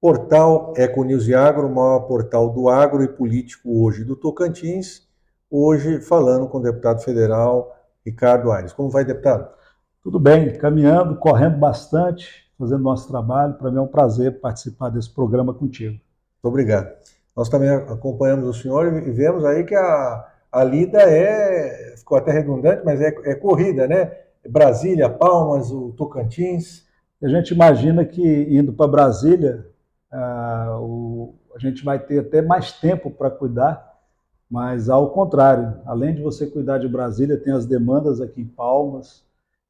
Portal Econews e Agro, o maior portal do agro e político hoje do Tocantins, hoje falando com o deputado federal Ricardo Aires. Como vai, deputado? Tudo bem, caminhando, correndo bastante, fazendo nosso trabalho. Para mim é um prazer participar desse programa contigo. Muito obrigado. Nós também acompanhamos o senhor e vemos aí que a lida ficou até redundante, mas é corrida, né? Brasília, Palmas, o Tocantins. A gente imagina que indo para Brasília, a gente vai ter até mais tempo para cuidar, mas ao contrário, além de você cuidar de Brasília, tem as demandas aqui em Palmas,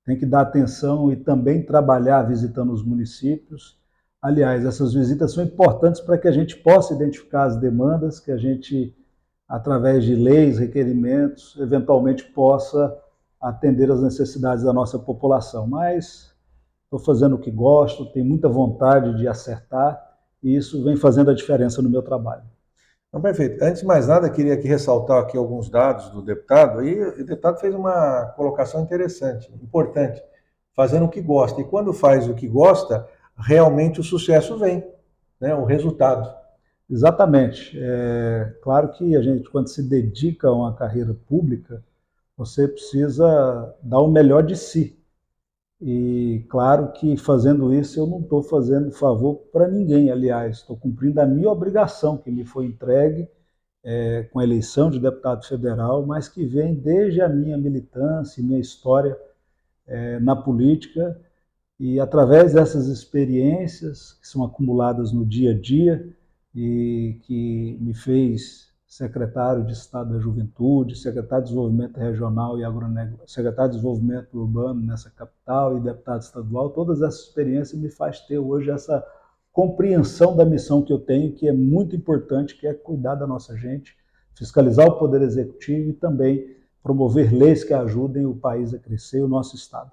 tem que dar atenção e também trabalhar visitando os municípios. Aliás, essas visitas são importantes para que a gente possa identificar as demandas, que a gente, através de leis, requerimentos, eventualmente possa atender às necessidades da nossa população. Mas estou fazendo o que gosto, tenho muita vontade de acertar e isso vem fazendo a diferença no meu trabalho. Não, perfeito. Antes de mais nada, queria aqui ressaltar aqui alguns dados do deputado, e o deputado fez uma colocação interessante, importante, fazendo o que gosta. E quando faz o que gosta, realmente o sucesso vem, né? O resultado. Exatamente. É claro que a gente, quando se dedica a uma carreira pública, você precisa dar o melhor de si. E claro que fazendo isso eu não estou fazendo favor para ninguém, aliás, estou cumprindo a minha obrigação que me foi entregue com a eleição de deputado federal, mas que vem desde a minha militância e minha história na política, e através dessas experiências que são acumuladas no dia a dia e que me fez secretário de Estado da Juventude, secretário de Desenvolvimento Regional e Agronegócio, secretário de Desenvolvimento Urbano nessa capital e deputado estadual, todas essas experiências me faz ter hoje essa compreensão da missão que eu tenho, que é muito importante, que é cuidar da nossa gente, fiscalizar o Poder Executivo e também promover leis que ajudem o país a crescer e o nosso Estado.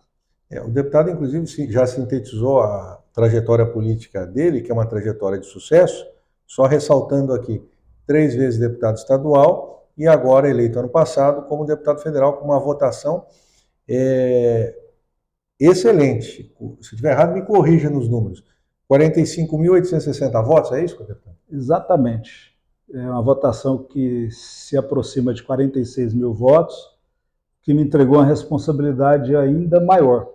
O deputado, inclusive, já sintetizou a trajetória política dele, que é uma trajetória de sucesso, só ressaltando aqui, 3 vezes deputado estadual e agora eleito ano passado como deputado federal com uma votação excelente. Se estiver errado, me corrija nos números. 45.860 votos, é isso, deputado? Exatamente. É uma votação que se aproxima de 46 mil votos, que me entregou uma responsabilidade ainda maior.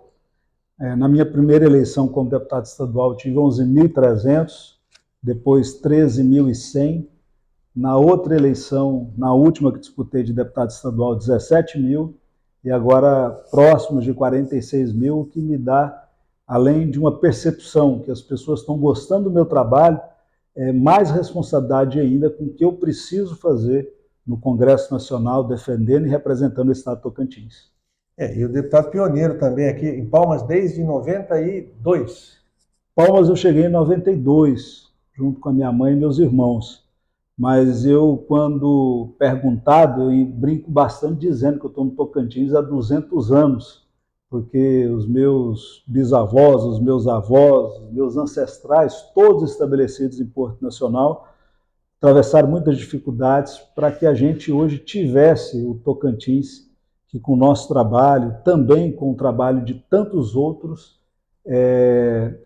Na minha primeira eleição como deputado estadual, eu tive 11.300, depois 13.100. Na outra eleição, na última que disputei de deputado estadual, 17 mil, e agora próximos de 46 mil, o que me dá, além de uma percepção que as pessoas estão gostando do meu trabalho, mais responsabilidade ainda com o que eu preciso fazer no Congresso Nacional, defendendo e representando o Estado de Tocantins. E o deputado pioneiro também aqui em Palmas desde 92. Palmas eu cheguei em 92, junto com a minha mãe e meus irmãos. Mas eu, quando perguntado, eu brinco bastante dizendo que eu estou no Tocantins há 200 anos, porque os meus bisavós, os meus avós, os meus ancestrais, todos estabelecidos em Porto Nacional, atravessaram muitas dificuldades para que a gente hoje tivesse o Tocantins, que com o nosso trabalho, também com o trabalho de tantos outros,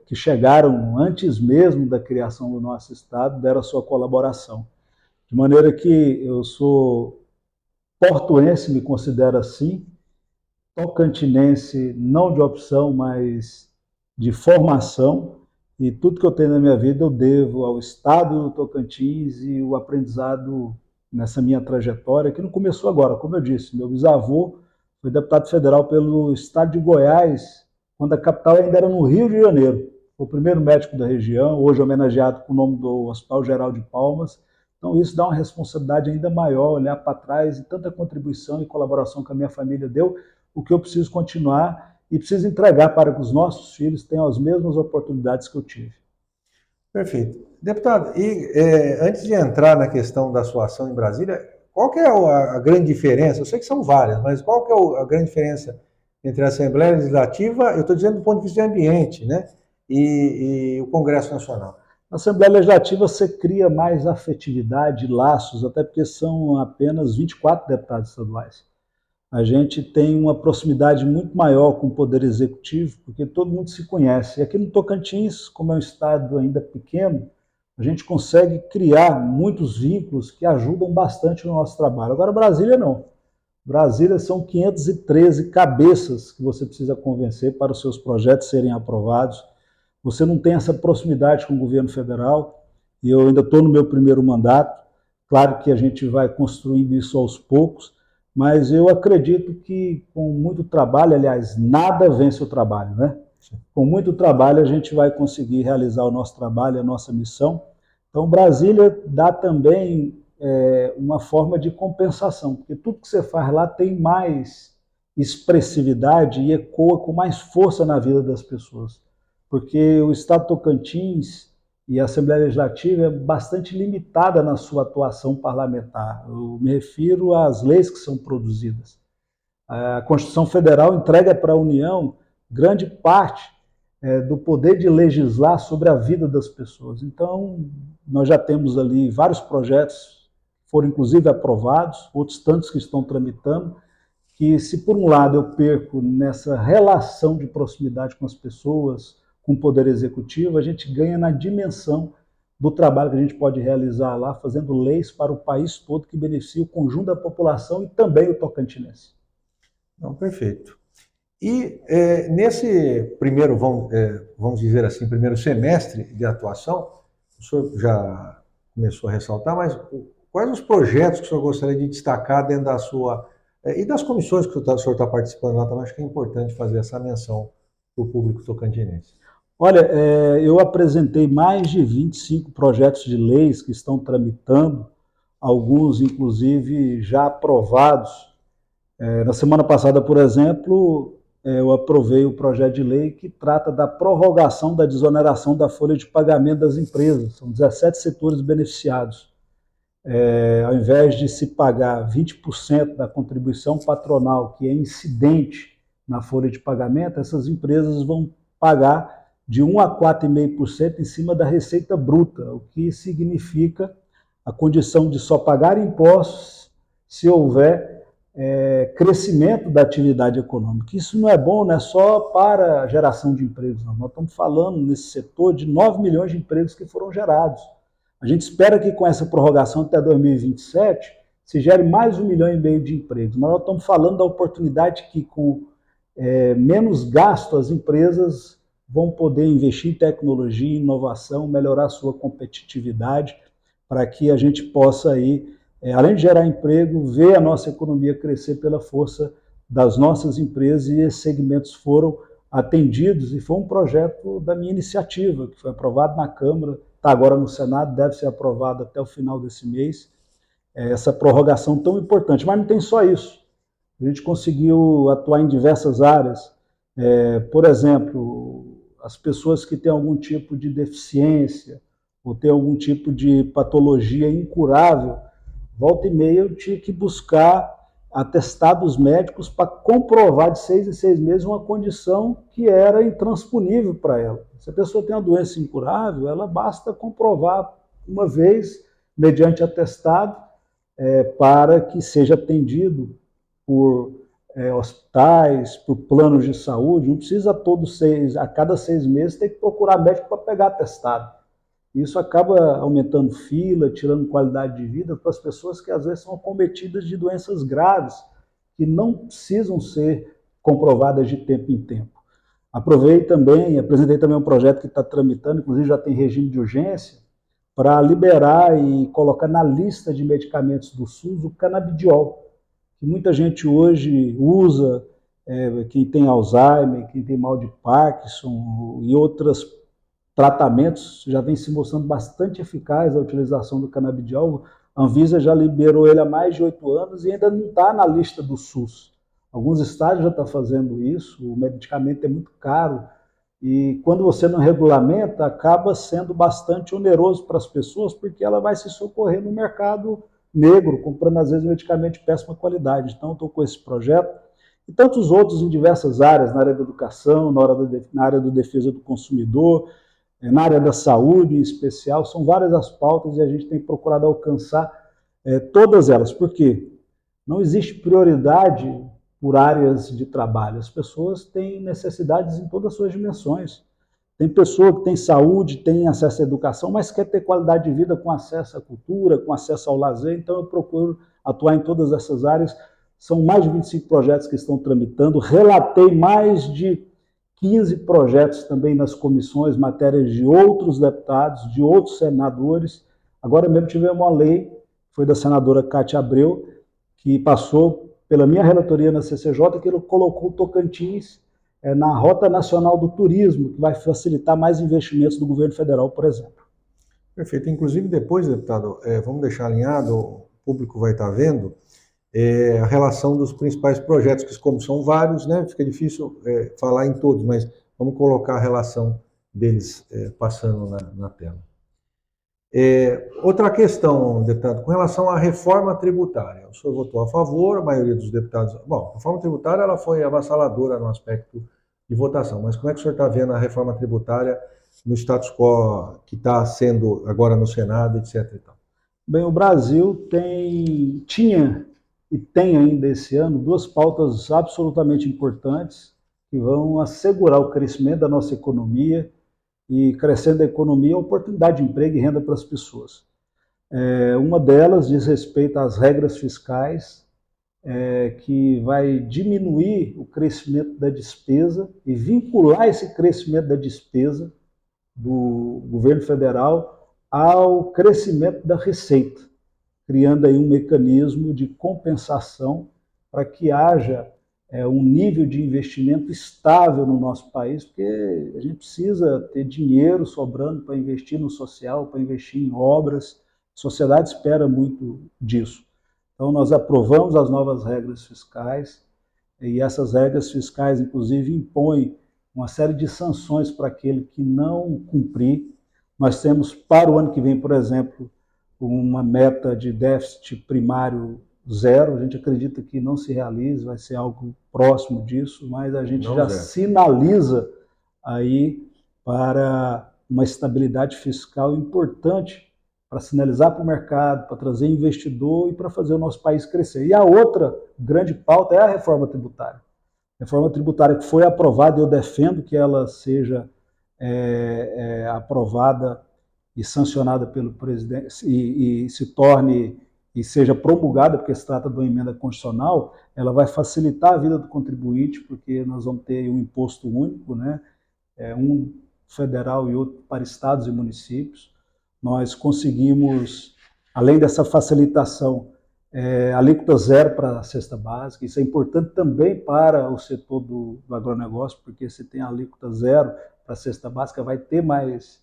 que chegaram antes mesmo da criação do nosso Estado, deram a sua colaboração. De maneira que eu sou portuense, me considero assim, tocantinense não de opção, mas de formação, e tudo que eu tenho na minha vida eu devo ao Estado do Tocantins e o aprendizado nessa minha trajetória, que não começou agora, como eu disse, meu bisavô foi deputado federal pelo Estado de Goiás, quando a capital ainda era no Rio de Janeiro. Foi o primeiro médico da região, hoje homenageado com o nome do Hospital Geral de Palmas. Então isso dá uma responsabilidade ainda maior, olhar para trás e tanta contribuição e colaboração que a minha família deu, o que eu preciso continuar e preciso entregar para que os nossos filhos tenham as mesmas oportunidades que eu tive. Perfeito. Deputado, antes de entrar na questão da sua ação em Brasília, qual que é a grande diferença? Eu sei que são várias, mas qual que é a grande diferença entre a Assembleia Legislativa, eu estou dizendo do ponto de vista de ambiente, né, e o Congresso Nacional? Na Assembleia Legislativa você cria mais afetividade, laços, até porque são apenas 24 deputados estaduais. A gente tem uma proximidade muito maior com o Poder Executivo, porque todo mundo se conhece. E aqui no Tocantins, como é um estado ainda pequeno, a gente consegue criar muitos vínculos que ajudam bastante no nosso trabalho. Agora, Brasília não. Brasília são 513 cabeças que você precisa convencer para os seus projetos serem aprovados. Você não tem essa proximidade com o governo federal, e eu ainda estou no meu primeiro mandato. Claro que a gente vai construindo isso aos poucos, mas eu acredito que com muito trabalho, aliás, nada vence o trabalho, né? Com muito trabalho a gente vai conseguir realizar o nosso trabalho, a nossa missão. Então, Brasília dá também uma forma de compensação, porque tudo que você faz lá tem mais expressividade e ecoa com mais força na vida das pessoas. Porque o Estado Tocantins e a Assembleia Legislativa é bastante limitada na sua atuação parlamentar. Eu me refiro às leis que são produzidas. A Constituição Federal entrega para a União grande parte do poder de legislar sobre a vida das pessoas. Então, nós já temos ali vários projetos, foram inclusive aprovados, outros tantos que estão tramitando, que se por um lado eu perco nessa relação de proximidade com as pessoas, com o Poder Executivo, a gente ganha na dimensão do trabalho que a gente pode realizar lá, fazendo leis para o país todo que beneficia o conjunto da população e também o tocantinense. Não, perfeito. E nesse primeiro, vamos dizer assim, primeiro semestre de atuação, o senhor já começou a ressaltar, mas quais os projetos que o senhor gostaria de destacar dentro da sua... e das comissões que o senhor está participando lá também, acho que é importante fazer essa menção para o público tocantinense. Olha, eu apresentei mais de 25 projetos de leis que estão tramitando, alguns inclusive já aprovados. Na semana passada, por exemplo, eu aprovei o projeto de lei que trata da prorrogação da desoneração da folha de pagamento das empresas. São 17 setores beneficiados. Ao invés de se pagar 20% da contribuição patronal, que é incidente na folha de pagamento, essas empresas vão pagar de 1 a 4,5% em cima da receita bruta, o que significa a condição de só pagar impostos se houver crescimento da atividade econômica. Isso não é bom, não é só para a geração de empregos, não. Nós estamos falando nesse setor de 9 milhões de empregos que foram gerados. A gente espera que com essa prorrogação até 2027 se gere mais 1,5 milhão de empregos. Mas nós estamos falando da oportunidade que com menos gasto as empresas vão poder investir em tecnologia, inovação, melhorar a sua competitividade, para que a gente possa aí, além de gerar emprego, ver a nossa economia crescer pela força das nossas empresas, e esses segmentos foram atendidos, e foi um projeto da minha iniciativa, que foi aprovado na Câmara, está agora no Senado, deve ser aprovado até o final desse mês, essa prorrogação tão importante. Mas não tem só isso, a gente conseguiu atuar em diversas áreas, por exemplo, as pessoas que têm algum tipo de deficiência ou têm algum tipo de patologia incurável, volta e meia eu tinha que buscar atestados médicos para comprovar de 6 em 6 meses uma condição que era intransponível para ela. Se a pessoa tem uma doença incurável, ela basta comprovar uma vez, mediante atestado, para que seja atendido por hospitais, por planos de saúde. Não precisa a cada 6 meses ter que procurar médico para pegar atestado. Isso acaba aumentando fila, tirando qualidade de vida para as pessoas que às vezes são acometidas de doenças graves, que não precisam ser comprovadas de tempo em tempo. Apresentei também um projeto que está tramitando, inclusive já tem regime de urgência, para liberar e colocar na lista de medicamentos do SUS o canabidiol, que muita gente hoje usa, quem tem Alzheimer, quem tem mal de Parkinson e outros tratamentos, já vem se mostrando bastante eficaz a utilização do canabidiol. A Anvisa já liberou ele há mais de 8 anos e ainda não está na lista do SUS. Alguns estados já estão fazendo isso, o medicamento é muito caro, e quando você não regulamenta, acaba sendo bastante oneroso para as pessoas, porque ela vai se socorrer no mercado negro, comprando às vezes medicamento de péssima qualidade. Então, estou com esse projeto, e tantos outros em diversas áreas, na área da educação, na área da defesa do consumidor, na área da saúde em especial. São várias as pautas e a gente tem procurado alcançar todas elas. Por quê? Não existe prioridade por áreas de trabalho. As pessoas têm necessidades em todas as suas dimensões. Tem pessoa que tem saúde, tem acesso à educação, mas quer ter qualidade de vida com acesso à cultura, com acesso ao lazer, então eu procuro atuar em todas essas áreas. São mais de 25 projetos que estão tramitando, relatei mais de 15 projetos também nas comissões, matérias de outros deputados, de outros senadores. Agora mesmo tivemos uma lei, foi da senadora Cátia Abreu, que passou pela minha relatoria na CCJ, que ele colocou o Tocantins na Rota Nacional do Turismo, que vai facilitar mais investimentos do governo federal, por exemplo. Perfeito. Inclusive, depois, deputado, vamos deixar alinhado, o público vai estar vendo, a relação dos principais projetos, que como são vários, né, fica difícil falar em todos, mas vamos colocar a relação deles passando na tela. Outra questão, deputado, com relação à reforma tributária. O senhor votou a favor, a maioria dos deputados... Bom, a reforma tributária ela foi avassaladora no aspecto de votação, mas como é que o senhor está vendo a reforma tributária no status quo que está sendo agora no Senado, etc. e tal? Bem, o Brasil tinha e tem ainda esse ano duas pautas absolutamente importantes que vão assegurar o crescimento da nossa economia e, crescendo a economia, a oportunidade de emprego e renda para as pessoas. Uma delas diz respeito às regras fiscais, que vai diminuir o crescimento da despesa e vincular esse crescimento da despesa do governo federal ao crescimento da receita, criando aí um mecanismo de compensação para que haja um nível de investimento estável no nosso país, porque a gente precisa ter dinheiro sobrando para investir no social, para investir em obras. A sociedade espera muito disso. Então, nós aprovamos as novas regras fiscais, e essas regras fiscais, inclusive, impõem uma série de sanções para aquele que não cumprir. Nós temos, para o ano que vem, por exemplo, uma meta de déficit primário zero. A gente acredita que não se realize, vai ser algo próximo disso, mas a gente já sinaliza aí para uma estabilidade fiscal importante para sinalizar para o mercado, para trazer investidor e para fazer o nosso país crescer. E a outra grande pauta é a reforma tributária. A reforma tributária que foi aprovada, eu defendo que ela seja aprovada e sancionada pelo presidente e se torne e seja promulgada, porque se trata de uma emenda constitucional. Ela vai facilitar a vida do contribuinte, porque nós vamos ter um imposto único, né? Um federal e outro para estados e municípios. Nós conseguimos, além dessa facilitação, alíquota zero para a cesta básica. Isso é importante também para o setor do agronegócio, porque se tem alíquota zero para a cesta básica, vai ter mais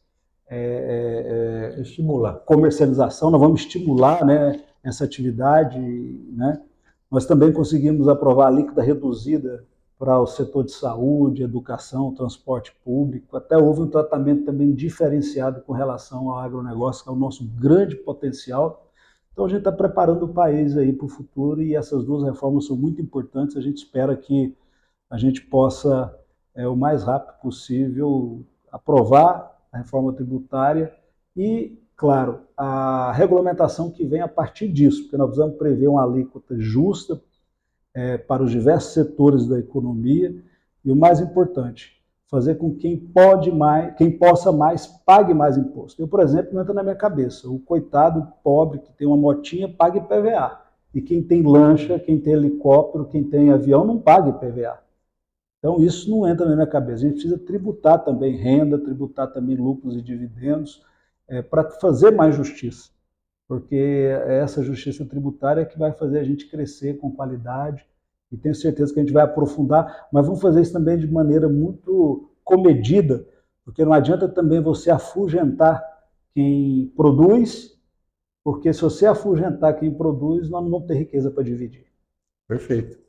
estimular comercialização, nós vamos estimular, né, essa atividade, né? Nós também conseguimos aprovar a alíquota reduzida para o setor de saúde, educação, transporte público. Até houve um tratamento também diferenciado com relação ao agronegócio, que é o nosso grande potencial. Então a gente está preparando o país aí para o futuro, e essas duas reformas são muito importantes. A gente espera que a gente possa, o mais rápido possível, aprovar a reforma tributária e, claro, a regulamentação que vem a partir disso, porque nós precisamos prever uma alíquota justa para os diversos setores da economia, e o mais importante, fazer com que quem possa mais, pague mais imposto. Eu, por exemplo, não entra na minha cabeça, o coitado pobre que tem uma motinha paga IPVA, e quem tem lancha, quem tem helicóptero, quem tem avião não paga IPVA. Então isso não entra na minha cabeça. A gente precisa tributar também renda, tributar também lucros e dividendos, para fazer mais justiça, porque é essa justiça tributária que vai fazer a gente crescer com qualidade, e tenho certeza que a gente vai aprofundar, mas vamos fazer isso também de maneira muito comedida, porque não adianta também você afugentar quem produz, porque se você afugentar quem produz, nós não vamos ter riqueza para dividir. Perfeito.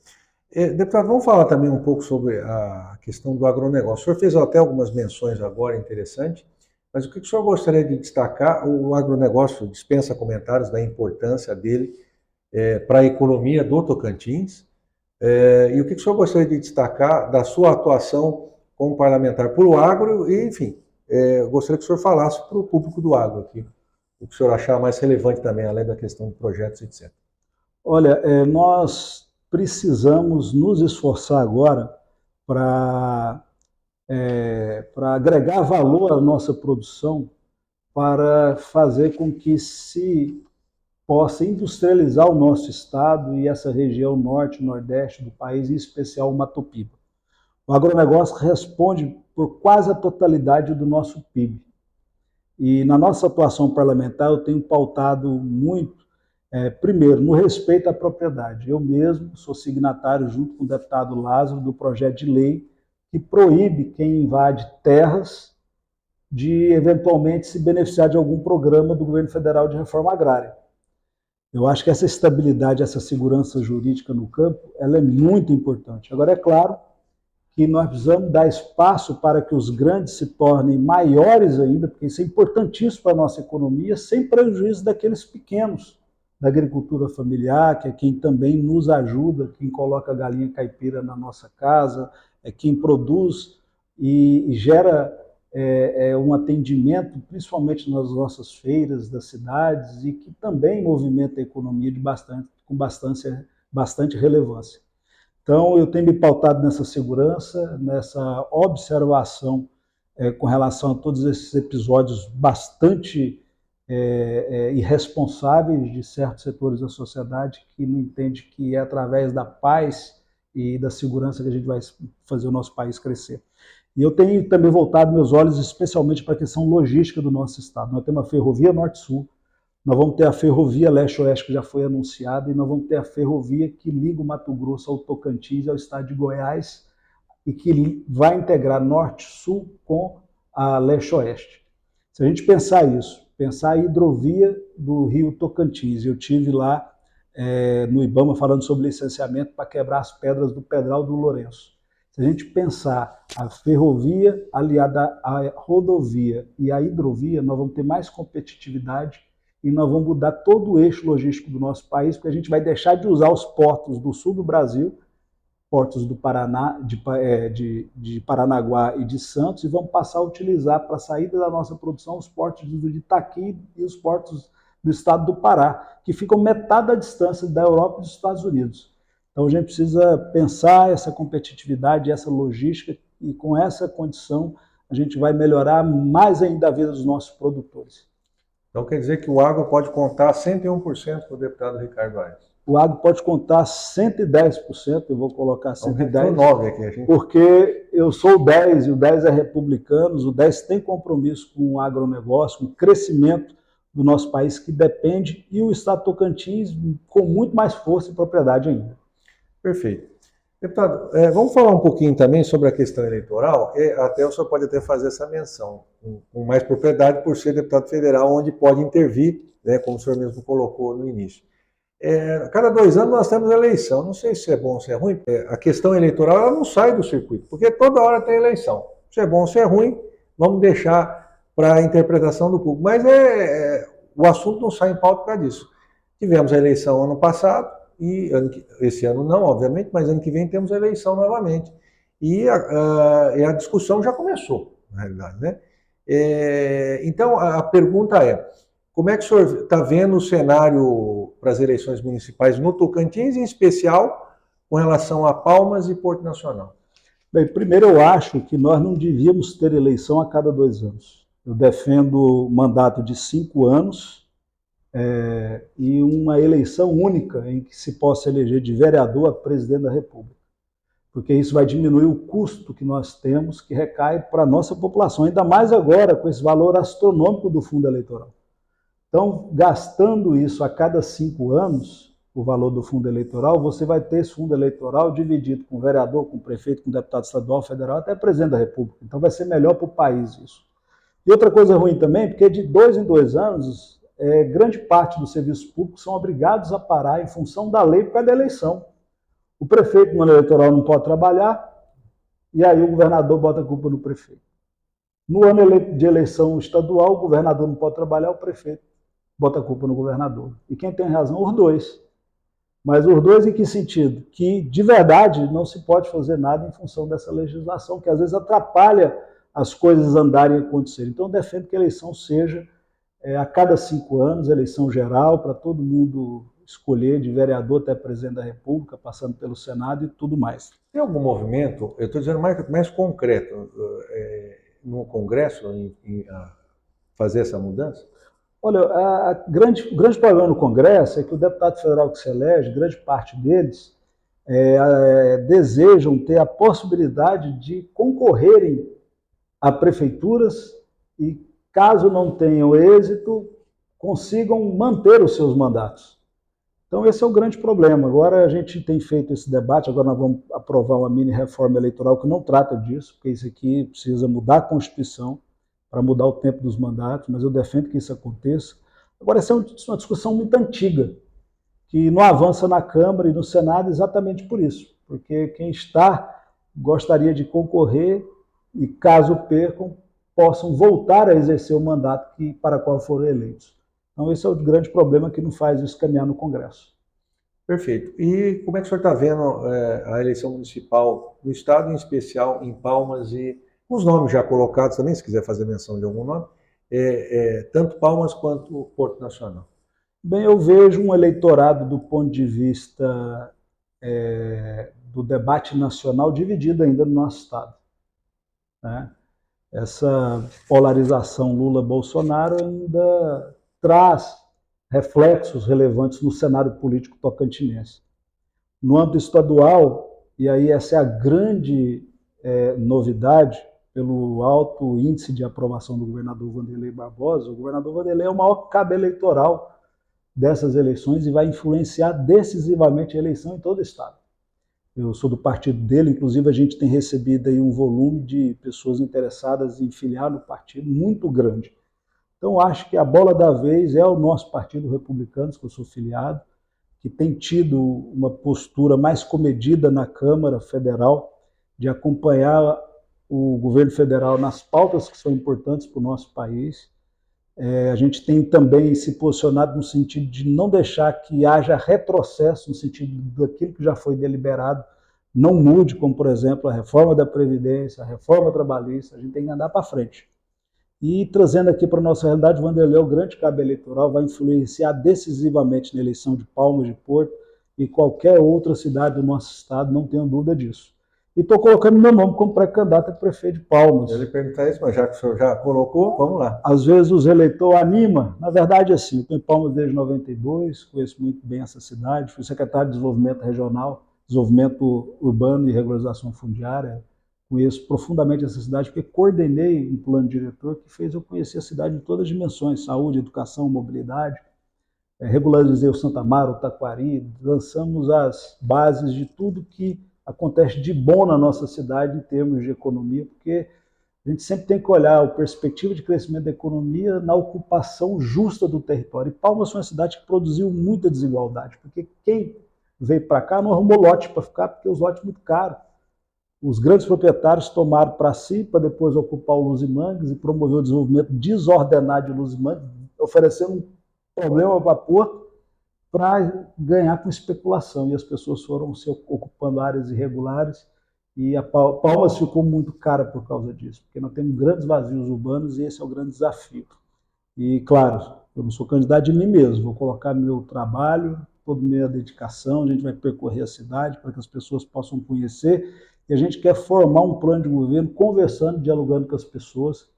Deputado, vamos falar também um pouco sobre a questão do agronegócio. O senhor fez até algumas menções agora interessantes, mas o que o senhor gostaria de destacar? O agronegócio dispensa comentários da importância dele para a economia do Tocantins. E o que o senhor gostaria de destacar da sua atuação como parlamentar para o agro? E, enfim, gostaria que o senhor falasse para o público do agro aqui, o que o senhor achar mais relevante também, além da questão de projetos, etc. Olha, nós precisamos nos esforçar agora para para agregar valor à nossa produção, para fazer com que se possa industrializar o nosso estado e essa região norte e nordeste do país, em especial o Mato Piba. O agronegócio responde por quase a totalidade do nosso PIB. E na nossa atuação parlamentar eu tenho pautado muito, primeiro, no respeito à propriedade. Eu mesmo sou signatário, junto com o deputado Lázaro, do projeto de lei que proíbe quem invade terras de eventualmente se beneficiar de algum programa do governo federal de reforma agrária. Eu acho que essa estabilidade, essa segurança jurídica no campo, ela é muito importante. Agora, é claro que nós precisamos dar espaço para que os grandes se tornem maiores ainda, porque isso é importantíssimo para a nossa economia, sem prejuízo daqueles pequenos, da agricultura familiar, que é quem também nos ajuda, quem coloca a galinha caipira na nossa casa, é quem produz e gera um atendimento, principalmente nas nossas feiras das cidades, e que também movimenta a economia com bastante relevância. Então, eu tenho me pautado nessa segurança, nessa observação com relação a todos esses episódios bastante irresponsáveis de certos setores da sociedade que não entende que é através da paz e da segurança que a gente vai fazer o nosso país crescer. E eu tenho também voltado meus olhos especialmente para a questão logística do nosso estado. Nós temos a ferrovia Norte-Sul, nós vamos ter a ferrovia Leste-Oeste, que já foi anunciada, e nós vamos ter a ferrovia que liga o Mato Grosso ao Tocantins e ao estado de Goiás, e que vai integrar Norte-Sul com a Leste-Oeste. Se a gente pensar isso, pensar a hidrovia do rio Tocantins, eu tive lá no IBAMA falando sobre licenciamento para quebrar as pedras do Pedral do Lourenço. Se a gente pensar a ferrovia aliada à rodovia e à hidrovia, nós vamos ter mais competitividade e nós vamos mudar todo o eixo logístico do nosso país, porque a gente vai deixar de usar os portos do sul do Brasil, portos do Paraná, de Paranaguá e de Santos, e vamos passar a utilizar para a saída da nossa produção os portos de Itaqui e os portos do estado do Pará, que ficam metade da distância da Europa e dos Estados Unidos. Então a gente precisa pensar essa competitividade, essa logística, e com essa condição a gente vai melhorar mais ainda a vida dos nossos produtores. Então quer dizer que o agro pode contar 101% com o deputado Ricardo Aires? O agro pode contar 110%, eu vou colocar 110%, então, 9 aqui, gente... porque eu sou o 10 e o 10 é republicanos, o 10 tem compromisso com o agronegócio, com o crescimento do nosso país que depende, e o estado Tocantins com muito mais força e propriedade ainda. Perfeito. Deputado, vamos falar um pouquinho também sobre a questão eleitoral, até o senhor pode até fazer essa menção, com mais propriedade por ser deputado federal, onde pode intervir, né, como o senhor mesmo colocou no início. Cada 2 anos nós temos eleição, não sei se é bom ou se é ruim, a questão eleitoral ela não sai do circuito, porque toda hora tem eleição. Se é bom ou se é ruim, vamos deixar para a interpretação do público, mas o assunto não sai em pauta por causa disso. Tivemos a eleição ano passado, e esse ano não, obviamente, mas ano que vem temos a eleição novamente. E a discussão já começou, na realidade, né? Então, a pergunta é, como é que o senhor está vendo o cenário para as eleições municipais no Tocantins, em especial com relação a Palmas e Porto Nacional? Bem, primeiro eu acho que nós não devíamos ter eleição a cada 2 anos. Eu defendo mandato de 5 anos, e uma eleição única em que se possa eleger de vereador a presidente da República. Porque isso vai diminuir o custo que nós temos, que recai para a nossa população, ainda mais agora com esse valor astronômico do fundo eleitoral. Então, gastando isso a cada 5 anos, o valor do fundo eleitoral, você vai ter esse fundo eleitoral dividido com vereador, com prefeito, com deputado estadual, federal, até presidente da República. Então vai ser melhor para o país isso. E outra coisa ruim também, porque de 2 em 2 anos, grande parte dos serviços públicos são obrigados a parar em função da lei por causa da eleição. O prefeito no ano eleitoral não pode trabalhar, e aí o governador bota a culpa no prefeito. No ano de eleição estadual, o governador não pode trabalhar, o prefeito bota a culpa no governador. E quem tem razão? Os dois. Mas os dois em que sentido? Que, de verdade, não se pode fazer nada em função dessa legislação, que às vezes atrapalha as coisas andarem e acontecerem. Então, eu defendo que a eleição seja a cada 5 anos, eleição geral, para todo mundo escolher de vereador até presidente da República, passando pelo Senado e tudo mais. Tem algum movimento, eu estou dizendo mais concreto, no Congresso, a fazer essa mudança? Olha, o grande problema no Congresso é que o deputado federal que se elege, grande parte deles, desejam ter a possibilidade de concorrerem a prefeituras e, caso não tenham êxito, consigam manter os seus mandatos. Então, esse é o grande problema. Agora a gente tem feito esse debate, agora nós vamos aprovar uma mini reforma eleitoral que não trata disso, porque isso aqui precisa mudar a Constituição para mudar o tempo dos mandatos, mas eu defendo que isso aconteça. Agora, essa é uma discussão muito antiga, que não avança na Câmara e no Senado exatamente por isso, porque quem está gostaria de concorrer e, caso percam, possam voltar a exercer o mandato para qual foram eleitos. Então, esse é o grande problema que não faz isso caminhar no Congresso. Perfeito. E como é que o senhor está vendo a eleição municipal do Estado, em especial em Palmas, e os nomes já colocados também, se quiser fazer menção de algum nome, tanto Palmas quanto Porto Nacional? Bem, eu vejo um eleitorado do ponto de vista do debate nacional dividido ainda no nosso Estado, né? Essa polarização Lula-Bolsonaro ainda traz reflexos relevantes no cenário político tocantinense. No âmbito estadual, e aí essa é a grande novidade, pelo alto índice de aprovação do governador Wanderlei Barbosa, o governador Wanderlei é o maior cabo eleitoral dessas eleições e vai influenciar decisivamente a eleição em todo o estado. Eu sou do partido dele, inclusive a gente tem recebido aí um volume de pessoas interessadas em filiar no partido muito grande. Então, acho que a bola da vez é o nosso Partido Republicanos, que eu sou filiado, que tem tido uma postura mais comedida na Câmara Federal, de acompanhar o governo federal nas pautas que são importantes para o nosso país. A gente tem também se posicionado no sentido de não deixar que haja retrocesso, no sentido daquilo que já foi deliberado, não mude, como, por exemplo, a reforma da Previdência, a reforma trabalhista, a gente tem que andar para frente. E trazendo aqui para a nossa realidade, o Wanderlei, o grande cabo eleitoral, vai influenciar decisivamente na eleição de Palmas de Porto e qualquer outra cidade do nosso estado, não tenho dúvida disso. E estou colocando meu nome como pré-candidato a prefeito de Palmas. Eu ia perguntar isso, mas já que o senhor já colocou, vamos lá. Às vezes os eleitores animam. Na verdade, assim, eu estou em Palmas desde 92, conheço muito bem essa cidade, fui secretário de Desenvolvimento Regional, Desenvolvimento Urbano e Regularização Fundiária. Conheço profundamente essa cidade, porque coordenei um plano diretor que fez eu conhecer a cidade em todas as dimensões, saúde, educação, mobilidade. Regularizei o Santa Amaro, o Taquari, lançamos as bases de tudo que acontece de bom na nossa cidade em termos de economia, porque a gente sempre tem que olhar a perspectiva de crescimento da economia na ocupação justa do território. E Palmas foi uma cidade que produziu muita desigualdade, porque quem veio para cá não arrumou lote para ficar, porque os lotes muito caros. Os grandes proprietários tomaram para si, para depois ocupar o Luzimangues e promover o desenvolvimento desordenado de Luzimangues, oferecendo um problema para Porto para ganhar com especulação. E as pessoas foram se ocupando áreas irregulares e a Palmas ficou muito cara por causa disso, porque nós temos grandes vazios urbanos e esse é o grande desafio. E, claro, eu não sou candidato de mim mesmo, vou colocar meu trabalho, toda minha dedicação, a gente vai percorrer a cidade para que as pessoas possam conhecer. E a gente quer formar um plano de governo, conversando, dialogando com as pessoas,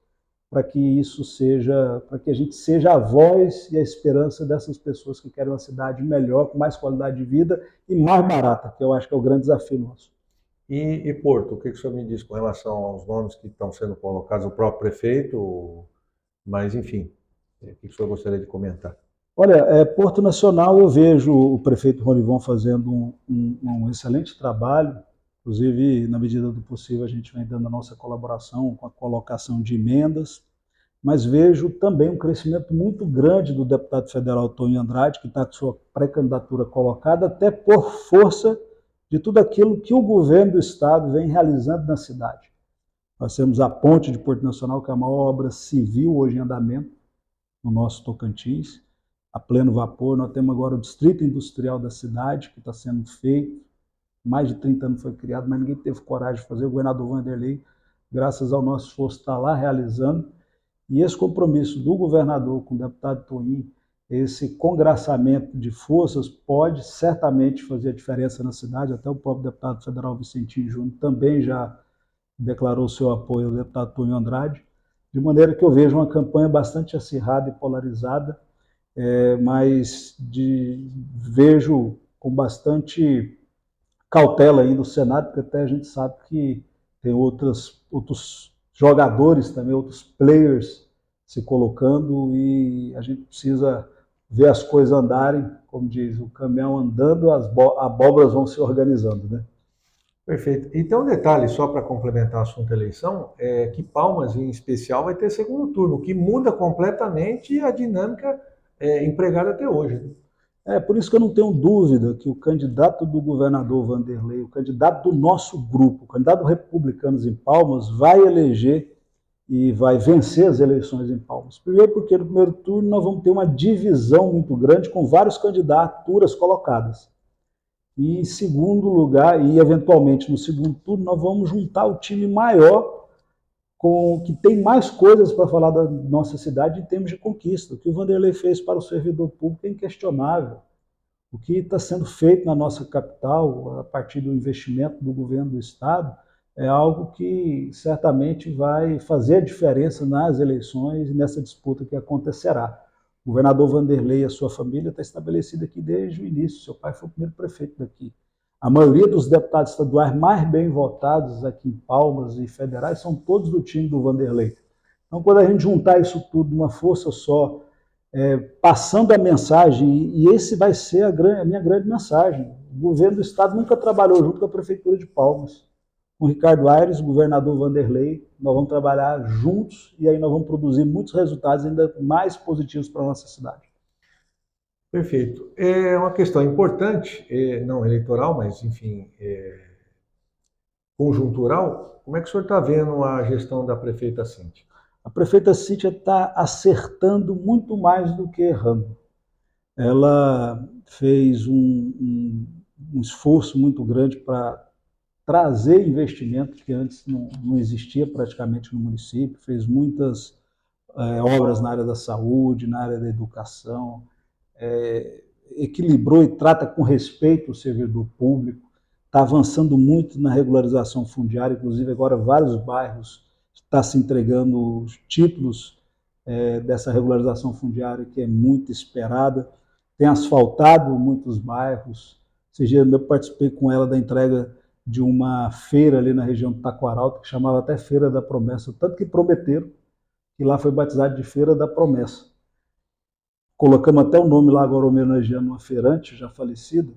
para que isso seja, para que a gente seja a voz e a esperança dessas pessoas que querem uma cidade melhor, com mais qualidade de vida e mais barata, que eu acho que é o grande desafio nosso. E Porto, o que o senhor me diz com relação aos nomes que estão sendo colocados, o próprio prefeito, mas enfim, o que o senhor gostaria de comentar? Olha, Porto Nacional, eu vejo o prefeito Ronivon fazendo um excelente trabalho. Inclusive, na medida do possível, a gente vem dando a nossa colaboração com a colocação de emendas, mas vejo também um crescimento muito grande do deputado federal Tonho Andrade, que está com sua pré-candidatura colocada, até por força de tudo aquilo que o governo do estado vem realizando na cidade. Nós temos a ponte de Porto Nacional, que é a maior obra civil hoje em andamento no nosso Tocantins, a pleno vapor. Nós temos agora o distrito industrial da cidade, que está sendo feito. Mais de 30 anos foi criado, mas ninguém teve coragem de fazer. O governador Wanderlei, graças ao nosso esforço, está lá realizando. E esse compromisso do governador com o deputado Toninho esse congraçamento de forças pode certamente fazer a diferença na cidade. Até o próprio deputado federal Vicentinho Júnior também já declarou seu apoio ao deputado Tonho Andrade, de maneira que eu vejo uma campanha bastante acirrada e polarizada, mas vejo com bastante cautela ainda o Senado, porque até a gente sabe que tem outros jogadores também, outros players se colocando, e a gente precisa ver as coisas andarem, como diz, o caminhão andando, as abóboras vão se organizando, né? Perfeito. E tem um detalhe só para complementar o assunto eleição, é que Palmas, em especial, vai ter segundo turno, o que muda completamente a dinâmica empregada até hoje, né? Por isso que eu não tenho dúvida que o candidato do governador Vanderlei, o candidato do nosso grupo, o candidato republicanos em Palmas, vai eleger e vai vencer as eleições em Palmas. Primeiro porque no primeiro turno nós vamos ter uma divisão muito grande com várias candidaturas colocadas. E em segundo lugar, e eventualmente no segundo turno, nós vamos juntar o time maior que tem mais coisas para falar da nossa cidade em termos de conquista. O que o Vanderlei fez para o servidor público é inquestionável. O que está sendo feito na nossa capital, a partir do investimento do governo do Estado, é algo que certamente vai fazer a diferença nas eleições e nessa disputa que acontecerá. O governador Vanderlei e a sua família está estabelecida aqui desde o início. Seu pai foi o primeiro prefeito daqui. A maioria dos deputados estaduais mais bem votados aqui em Palmas e federais são todos do time do Vanderlei. Então, quando a gente juntar isso tudo numa força só, passando a mensagem, e esse vai ser a minha grande mensagem. O governo do Estado nunca trabalhou junto com a Prefeitura de Palmas. Com o Ricardo Aires, o governador Vanderlei, nós vamos trabalhar juntos e aí nós vamos produzir muitos resultados ainda mais positivos para a nossa cidade. Perfeito. É uma questão importante, não eleitoral, mas, enfim, conjuntural. Como é que o senhor está vendo a gestão da prefeita Cíntia? A prefeita Cíntia está acertando muito mais do que errando. Ela fez um esforço muito grande para trazer investimento que antes não existia praticamente no município, fez muitas obras na área da saúde, na área da educação, equilibrou e trata com respeito o servidor público, está avançando muito na regularização fundiária, inclusive agora vários bairros está se entregando os títulos dessa regularização fundiária, que é muito esperada, tem asfaltado muitos bairros. Esses dias eu participei com ela da entrega de uma feira ali na região do Taquaralto, que chamava até Feira da Promessa, tanto que prometeram, que lá foi batizado de Feira da Promessa. Colocamos até o nome lá agora homenageando uma feirante já falecida,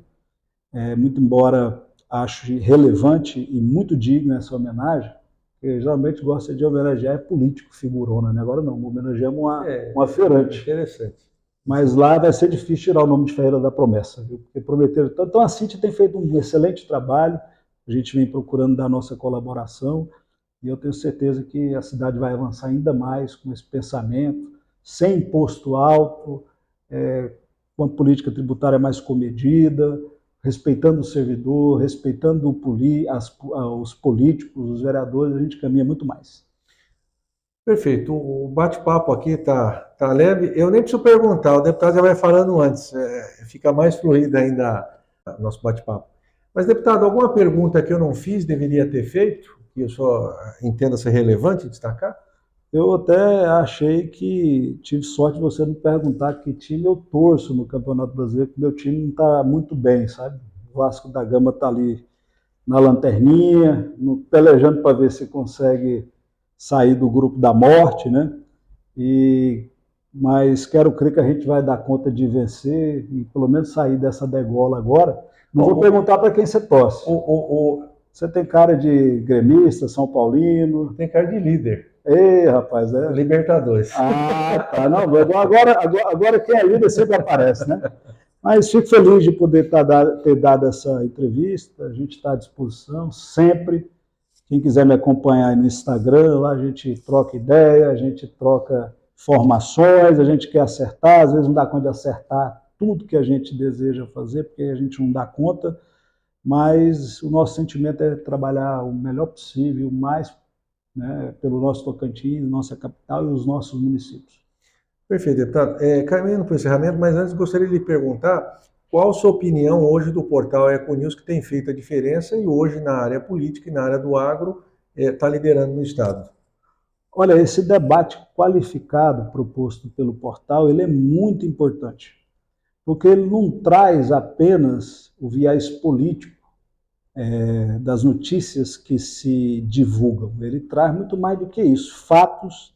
muito embora ache relevante e muito digna essa homenagem, porque geralmente gosta de homenagear político, figurona, né? Agora não, homenageamos uma feirante. Interessante. Mas lá vai ser difícil tirar o nome de Feira da Promessa, viu? Porque prometeram tanto. Então a Cíntia tem feito um excelente trabalho, a gente vem procurando dar nossa colaboração, e eu tenho certeza que a cidade vai avançar ainda mais com esse pensamento, sem imposto alto, com a política tributária mais comedida, respeitando o servidor, respeitando os políticos, os vereadores, a gente caminha muito mais. Perfeito. O bate-papo aqui tá leve. Eu nem preciso perguntar, o deputado já vai falando antes, fica mais fluido ainda o nosso bate-papo. Mas, deputado, alguma pergunta que eu não fiz, deveria ter feito, que eu só entenda ser relevante destacar? Eu até achei que tive sorte de você me perguntar que time eu torço no Campeonato Brasileiro, porque meu time não está muito bem, sabe? O Vasco da Gama está ali na lanterninha, pelejando para ver se consegue sair do grupo da morte, né? Mas quero crer que a gente vai dar conta de vencer e pelo menos sair dessa degola agora. Não vou perguntar para quem você torce. Você tem cara de gremista, São Paulino? Tem cara de líder. Ei, rapaz, Libertadores. Tá. Não, agora quem é líder sempre aparece, né? Mas fico feliz de poder ter dado essa entrevista. A gente está à disposição sempre. Quem quiser me acompanhar aí no Instagram, lá a gente troca ideia, a gente troca informações, a gente quer acertar, às vezes não dá conta de acertar tudo que a gente deseja fazer, porque a gente não dá conta, mas o nosso sentimento é trabalhar o melhor possível, mais, né, pelo nosso Tocantins, nossa capital e os nossos municípios. Perfeito, deputado. Caminhando para o encerramento, mas antes gostaria de lhe perguntar qual a sua opinião hoje do portal Econews, que tem feito a diferença e hoje na área política e na área do agro está liderando no Estado. Olha, esse debate qualificado proposto pelo portal, ele é muito importante, porque ele não traz apenas o viés político das notícias que se divulgam, ele traz muito mais do que isso, fatos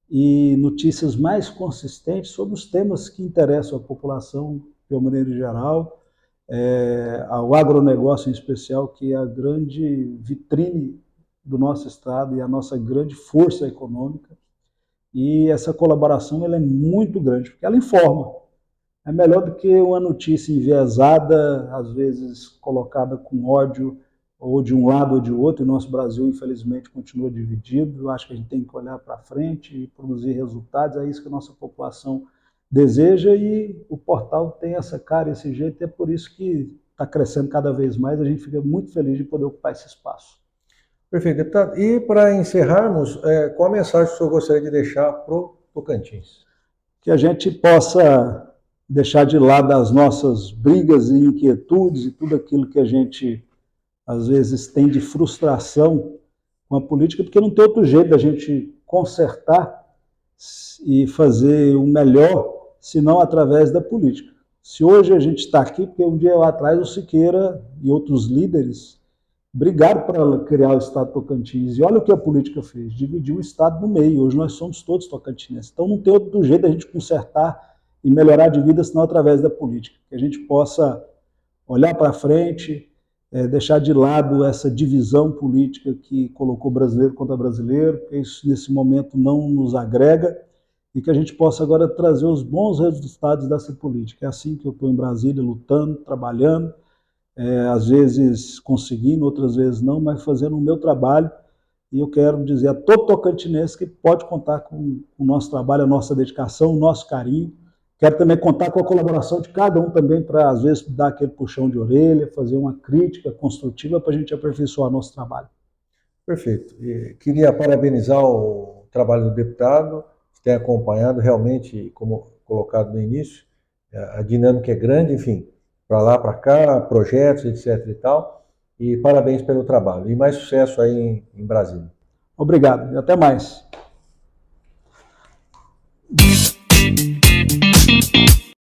e notícias mais consistentes sobre os temas que interessam a população de uma maneira geral, ao agronegócio em especial, que é a grande vitrine do nosso estado e a nossa grande força econômica. E essa colaboração ela é muito grande, porque ela informa. É melhor do que uma notícia enviesada, às vezes colocada com ódio, ou de um lado ou de outro, e nosso Brasil, infelizmente, continua dividido. Eu acho que a gente tem que olhar para frente e produzir resultados, é isso que a nossa população deseja, e o portal tem essa cara, esse jeito, e é por isso que está crescendo cada vez mais, a gente fica muito feliz de poder ocupar esse espaço. Perfeito, deputado. E para encerrarmos, qual a mensagem que o senhor gostaria de deixar para o Tocantins? Que a gente possa deixar de lado as nossas brigas e inquietudes e tudo aquilo que a gente, às vezes, tem de frustração com a política, porque não tem outro jeito da gente consertar e fazer o melhor, senão através da política. Se hoje a gente está aqui, porque um dia lá atrás o Siqueira e outros líderes brigaram para criar o Estado Tocantins. E olha o que a política fez, dividiu o Estado no meio. Hoje nós somos todos tocantinenses. Então não tem outro jeito da gente consertar e melhorar de vida, senão através da política. Que a gente possa olhar para frente, deixar de lado essa divisão política que colocou brasileiro contra brasileiro, porque isso nesse momento não nos agrega, e que a gente possa agora trazer os bons resultados dessa política. É assim que eu estou em Brasília, lutando, trabalhando, às vezes conseguindo, outras vezes não, mas fazendo o meu trabalho. E eu quero dizer a todo tocantinense que pode contar com o nosso trabalho, a nossa dedicação, o nosso carinho. Quero também contar com a colaboração de cada um também para, às vezes, dar aquele puxão de orelha, fazer uma crítica construtiva para a gente aperfeiçoar nosso trabalho. Perfeito. E queria parabenizar o trabalho do deputado, que tem acompanhado realmente, como colocado no início, a dinâmica é grande, enfim, para lá, para cá, projetos, etc. e tal. E parabéns pelo trabalho. E mais sucesso aí em Brasília. Obrigado e até mais.